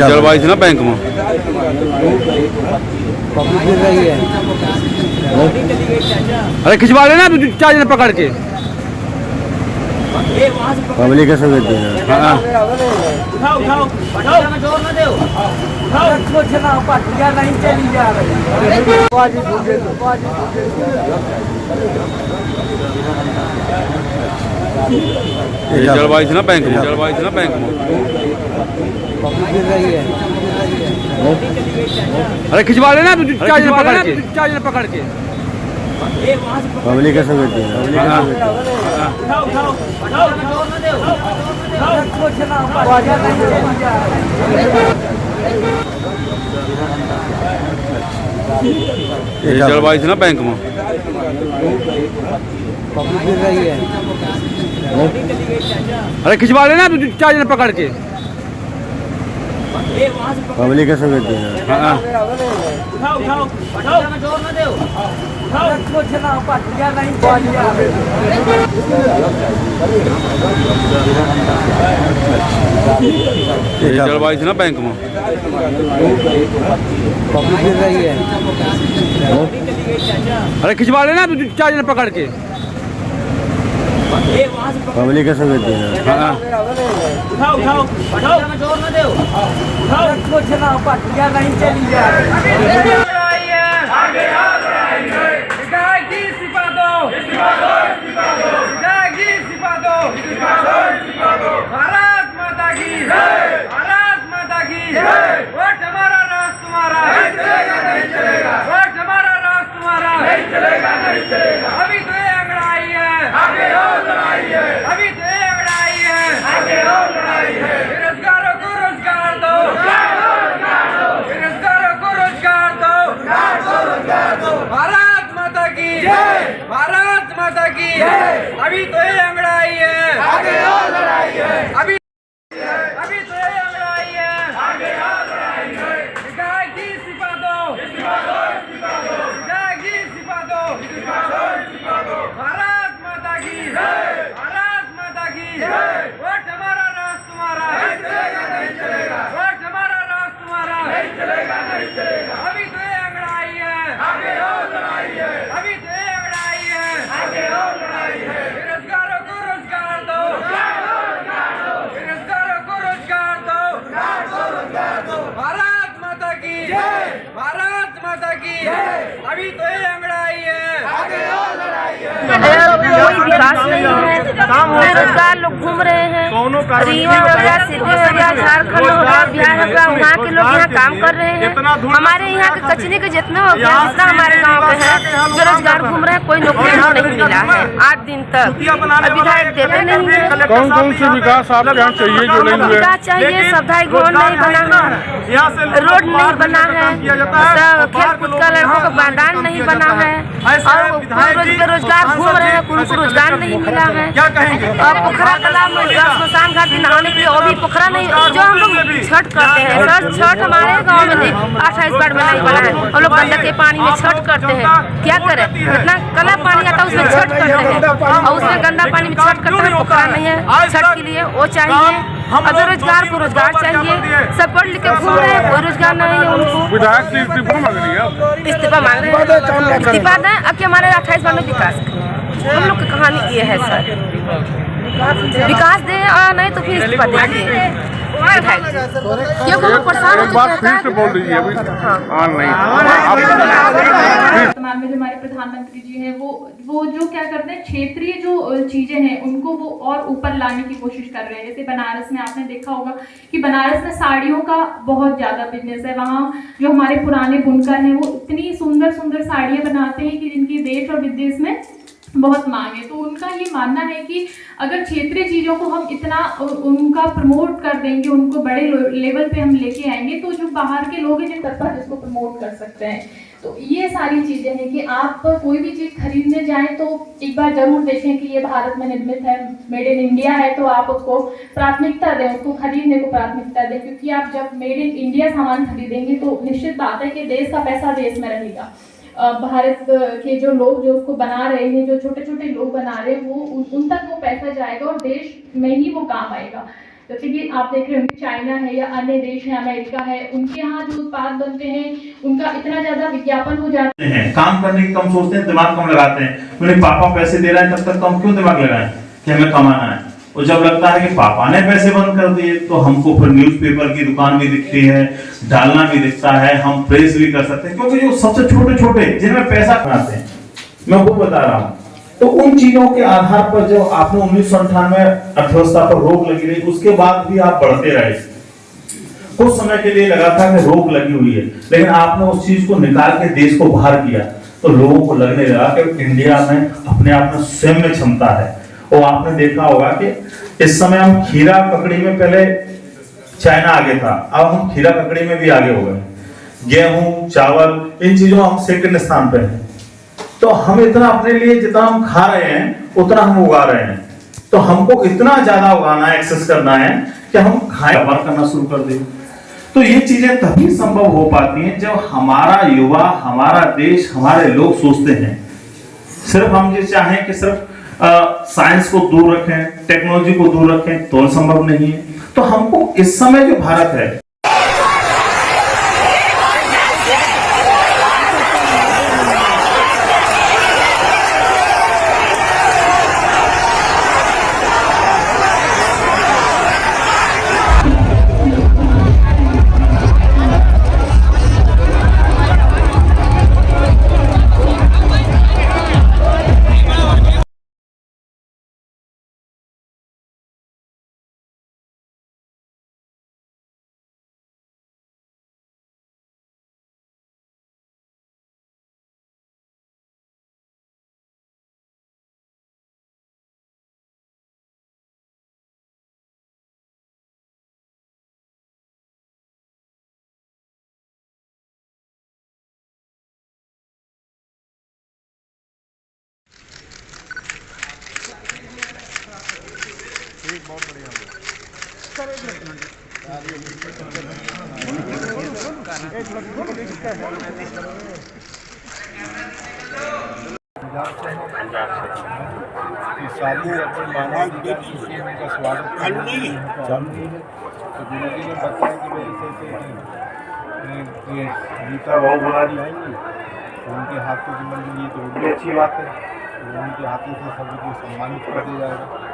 जलवायु ना बैंक में अरे खिंचवा लेना तू 4 जने पकड़ के पब्लिक कैसे देती है। हाँ उठाओ उठाओ उठाओ जोर न दो उठाओ नहीं चली जा रही। जलवायु ना बैंक में अरे खिंचवा लेना तू 4 जने पकड़ के पब्लिक कैसे देती है। उठाओ उठाओ उठाओ जोर न दो नहीं चली जा रही। जलवायु ना बैंक में अरे खिंचवा लेना तू 4 जने पकड़ के पब्लिक कैसे देती है। हाँ उठाओ उठाओ उठाओ जोर न दो उठाओ नहीं चली जा रही। जलवायु ना बैंक में अरे खिंचवा लेना तू 4 जने पकड़ के पब्लिक कैसे देती है। हाँ उठाओ उठाओ उठाओ जोर न दो उठाओ नहीं चली जा रही। भारत माता की भारत माता की वोट हमारा राष्ट्र तुम्हारा नहीं चलेगा नहीं चलेगा। वोट हमारा राष्ट्र तुम्हारा नहीं चलेगा नहीं चलेगा। अभी तो ये अंगड़ाई है आगे और लड़ाई है। अभी तो ये अंगड़ाई है आगे और लड़ाई है। बेरोजगारों को रोजगार दो बेरोजगारों को रोजगार दो। भारत माता की भारत माता की अभी तो ये अंगड़ाई है आगे और लड़ाई है। अभी तो ये अंगड़ाई है आगे और लड़ाई है। विधायक जी इस्तीफा दो विधायक जी इस्तीफा दो। भारत माता की वोट हमारा राष्ट्र तुम्हारा नहीं चलेगा नहीं चलेगा। वोट हमारा राष्ट्र तुम्हारा नहीं चलेगा नहीं चलेगा। अभी तो ये अंगड़ाई है आगे और लड़ाई है। अभी तो ये अंगड़ाई है आगे और लड़ाई है। बेरोजगारों को रोजगार दो बेरोजगारों को रोजगार दो। भारत माता की अभी तो ये अंगड़ाई है आगे और लड़ाई है। कोई विकास नहीं है। बेरोजगार लोग घूम रहे हैं। रीवा हो गया, सिद्धि हो गया, झारखंड हो गया, बिहार हो गया, वहाँ के लोग यहाँ काम कर रहे हैं। हमारे यहाँ के कचने के जितना हो गया जितना हमारे गाँव के हैं बेरोजगार घूम रहे हैं। कोई नौकरी नहीं मिला है 8 दिन तक। विधायक देते नहीं है। कौन से विकास आपको यहाँ चाहिए जो नहीं हुए? विकास चाहिए। सफाई घोर नहीं बना है, रोड नहीं बना है, खेल कूद का लड़कों का मैदान नहीं बना है और बेरोजगार घूम रहे हैं। उनको रोजगार नहीं मिला है। और पोखरा तालाब में स्मशान घाट में नहाने के लिए वो भी पोखरा नहीं। जो हम लोग छठ करते हैं छठ हमारे गाँव में 28 बार में नहीं बना है। हम लोग गंडक के पानी में छठ करते हैं। क्या करें इतना कला पानी आता है उसमें छठ करते हैं और उसमें गंदा पानी में छठ करते हैं। पोखरा नहीं है छठ के लिए वो चाहिए। और बेरोजगार को रोजगार चाहिए। सब पढ़ लिख के घूम रहे हैं कोई रोजगार नहीं है उनको। विधायक से इस्तीफा मांग रही है। इस्तीफा मांग रहे हैं। इस्तीफा दें अब कि हमारे 28 बार में विकास हम लोग की कहानी ये है सर। विकास दें और नहीं तो फिर इस्तीफा देंगे। क्योंकि हम परेशान हो चुके हैं। बोल रही है अभी वर्तमान में जो हमारे प्रधानमंत्री जी हैं वो जो क्या करते हैं क्षेत्रीय जो चीजें हैं उनको वो और ऊपर लाने की कोशिश कर रहे हैं। जैसे बनारस में आपने देखा होगा कि बनारस में साड़ियों का बहुत ज्यादा बिजनेस है। वहाँ जो हमारे पुराने बुनकर हैं वो इतनी सुंदर सुंदर साड़ियाँ बनाते हैं कि जिनकी देश और विदेश में बहुत मांग है। तो उनका ये मानना है कि अगर क्षेत्रीय चीज़ों को हम इतना उनका प्रमोट कर देंगे, उनको बड़े लेवल पे हम लेके आएंगे तो जो बाहर के लोग हैं जिन तक इसको प्रमोट कर सकते हैं। तो ये सारी चीज़ें हैं कि आप कोई भी चीज़ खरीदने जाएं तो एक बार जरूर देखें कि ये भारत में निर्मित है, मेड इन इंडिया है, तो आप उसको प्राथमिकता दें, उसको खरीदने को प्राथमिकता दें। क्योंकि आप जब मेड इन इंडिया सामान खरीदेंगे तो निश्चित बात है कि देश का पैसा देश में रहेगा। भारत के जो लोग जो उसको बना रहे हैं, जो छोटे छोटे लोग बना रहे हैं, वो उन तक वो पैसा जाएगा और देश में ही वो काम आएगा। जैसे कि आप देख रहे होंगे चाइना है या अन्य देश है, अमेरिका है, उनके यहाँ जो उत्पाद बनते हैं उनका इतना ज्यादा विज्ञापन हो जाता है। काम करने की कम सोचते हैं, दिमाग कम लगाते हैं। उन्हें पापा पैसे दे रहे हैं तब तक तो हम क्यों दिमाग लगाएं कि हमें कमाना है। और जब लगता है कि पापा ने पैसे बंद कर दिए तो हमको फिर न्यूज़पेपर की दुकान भी दिखती है, डालना भी दिखता है, हम प्रेस भी कर सकते हैं, क्योंकि जो सबसे छोटे छोटे जिनमें पैसा कमाते हैं, मैं वो बता रहा हूँ। तो उन चीजों के आधार पर जो आपने 1998 अर्थव्यवस्था पर रोक लगी रही, उसके बाद भी आप बढ़ते रहे। कुछ समय के लिए लगा था कि रोक लगी हुई है, लेकिन आपने उस चीज को निकाल के देश को बाहर किया तो लोगों को लगने लगा कि इंडिया में अपने आप में स्वयं में क्षमता है। और आपने देखा होगा कि इस समय हम खीरा ककड़ी में पहले चाइना आगे था, अब हम खीरा ककड़ी में भी आगे हो गए। गेहूं, चावल, इन चीजों हम सेकंड स्थान पे हैं। तो हम इतना अपने लिए जितना हम खा रहे हैं उतना हम उगा रहे हैं। तो हमको इतना ज्यादा उगाना है, एक्सेस करना है कि हम खाएं, व्यापार करना शुरू कर दें। तो ये चीजें तभी संभव हो पाती हैं जब हमारा युवा, हमारा देश, हमारे लोग सोचते हैं। सिर्फ हम ये चाहें कि सिर्फ साइंस को दूर रखें, टेक्नोलॉजी को दूर रखें तो संभव नहीं है। तो हमको इस समय जो भारत है, शादी अपने मानव उनका स्वागत चालू नहीं है। तो गुरुजी ने बताया कि भाई ऐसे गीता बहुत बुलारी आएंगी तो उनके हाथों की मंदिर, ये तो बड़ी अच्छी बात है। तो उनके हाथों से सभी को सम्मानित कर दिया जाएगा।